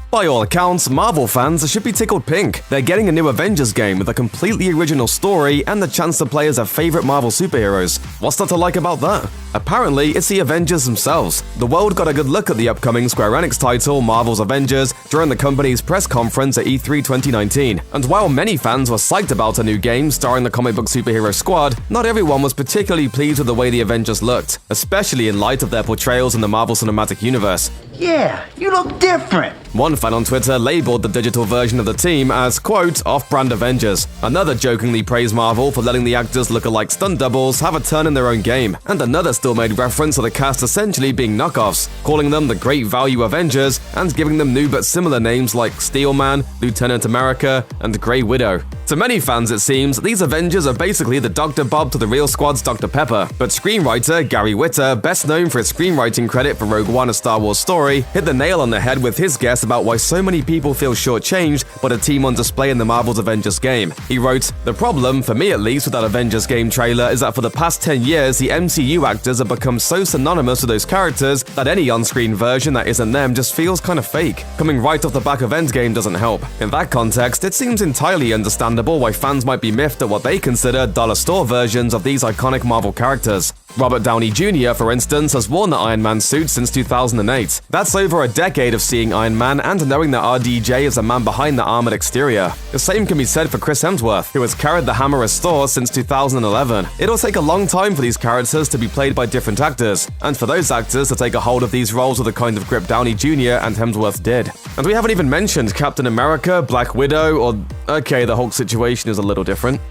By all accounts, Marvel fans should be tickled pink. They're getting a new Avengers game with a completely original story and the chance to play as their favorite Marvel superheroes. What's not to like about that? Apparently, it's the Avengers themselves. The world got a good look at the upcoming Square Enix title, Marvel's Avengers, during the company's press conference at E3 2019. And while many fans were psyched about a new game starring the comic book superhero squad, not everyone was particularly pleased with the way the Avengers looked, especially in light of their portrayals in the Marvel Cinematic Universe. Yeah, you look different. One fan on Twitter labeled the digital version of the team as, quote, off-brand Avengers. Another jokingly praised Marvel for letting the actors look alike stunt doubles have a turn in their own game, and another still made reference to the cast essentially being knockoffs, calling them the Great Value Avengers and giving them new but similar names like Steelman, Lieutenant America, and Grey Widow. To many fans, it seems, these Avengers are basically the Dr. Bob to the real squad's Dr. Pepper, but screenwriter Gary Whitta, best known for his screenwriting credit for Rogue One: A Star Wars Story, hit the nail on the head with his guess about why so many people feel shortchanged by the team on display in the Marvel's Avengers game. He wrote, "The problem, for me at least, with that Avengers game trailer is that for the past 10 years, the MCU actors have become so synonymous with those characters that any on-screen version that isn't them just feels kind of fake. Coming right off the back of Endgame doesn't help. In that context, it seems entirely understandable why fans might be miffed at what they consider dollar store versions of these iconic Marvel characters. Robert Downey Jr., for instance, has worn the Iron Man suit since 2008. That's over a decade of seeing Iron Man and knowing that RDJ is the man behind the armored exterior. The same can be said for Chris Hemsworth, who has carried the hammer as Thor since 2011. It'll take a long time for these characters to be played by different actors, and for those actors to take a hold of these roles with the kind of grip Downey Jr. and Hemsworth did. And we haven't even mentioned Captain America, Black Widow, or okay, the Hulk situation is a little different.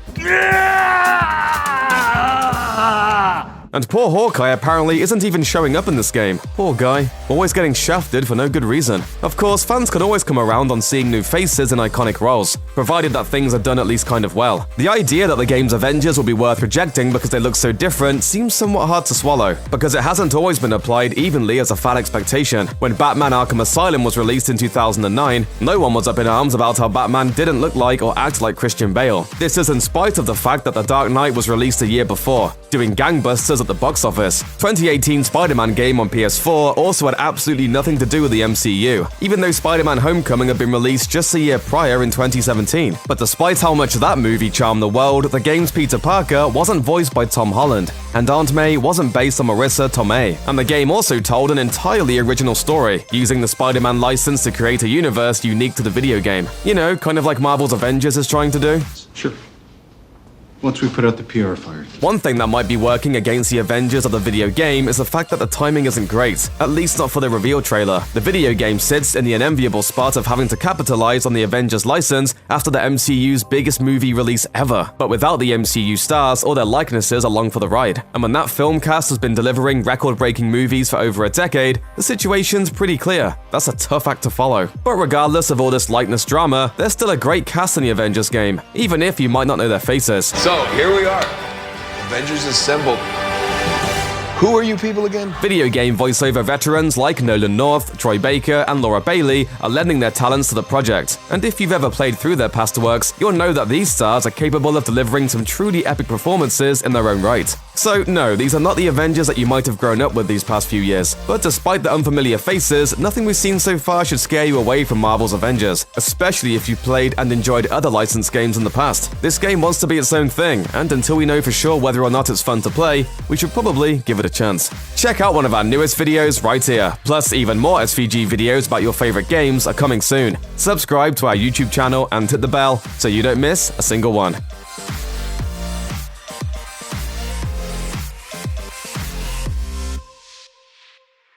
And poor Hawkeye apparently isn't even showing up in this game. Poor guy. Always getting shafted for no good reason. Of course, fans can always come around on seeing new faces in iconic roles, provided that things are done at least kind of well. The idea that the game's Avengers will be worth rejecting because they look so different seems somewhat hard to swallow, because it hasn't always been applied evenly as a fan expectation. When Batman Arkham Asylum was released in 2009, no one was up in arms about how Batman didn't look like or act like Christian Bale. This is in spite of the fact that The Dark Knight was released a year before, doing gangbusters at the box office. 2018 Spider-Man game on PS4 also had absolutely nothing to do with the MCU, even though Spider-Man Homecoming had been released just a year prior in 2017. But despite how much that movie charmed the world, the game's Peter Parker wasn't voiced by Tom Holland, and Aunt May wasn't based on Marissa Tomei. And the game also told an entirely original story, using the Spider-Man license to create a universe unique to the video game. You know, kind of like Marvel's Avengers is trying to do. Sure. Once we put out the PR fires. One thing that might be working against the Avengers of the video game is the fact that the timing isn't great, at least not for the reveal trailer. The video game sits in the unenviable spot of having to capitalize on the Avengers license after the MCU's biggest movie release ever, but without the MCU stars or their likenesses along for the ride. And when that film cast has been delivering record-breaking movies for over a decade, the situation's pretty clear. That's a tough act to follow. But regardless of all this likeness drama, there's still a great cast in the Avengers game, even if you might not know their faces. So, here we are. Avengers assembled. Who are you people again? Video game voiceover veterans like Nolan North, Troy Baker, and Laura Bailey are lending their talents to the project. And if you've ever played through their past works, you'll know that these stars are capable of delivering some truly epic performances in their own right. So no, these are not the Avengers that you might have grown up with these past few years. But despite the unfamiliar faces, nothing we've seen so far should scare you away from Marvel's Avengers, especially if you've played and enjoyed other licensed games in the past. This game wants to be its own thing, and until we know for sure whether or not it's fun to play, we should probably give it a chance. Check out one of our newest videos right here. Plus, even more SVG videos about your favorite games are coming soon. Subscribe to our YouTube channel and hit the bell so you don't miss a single one.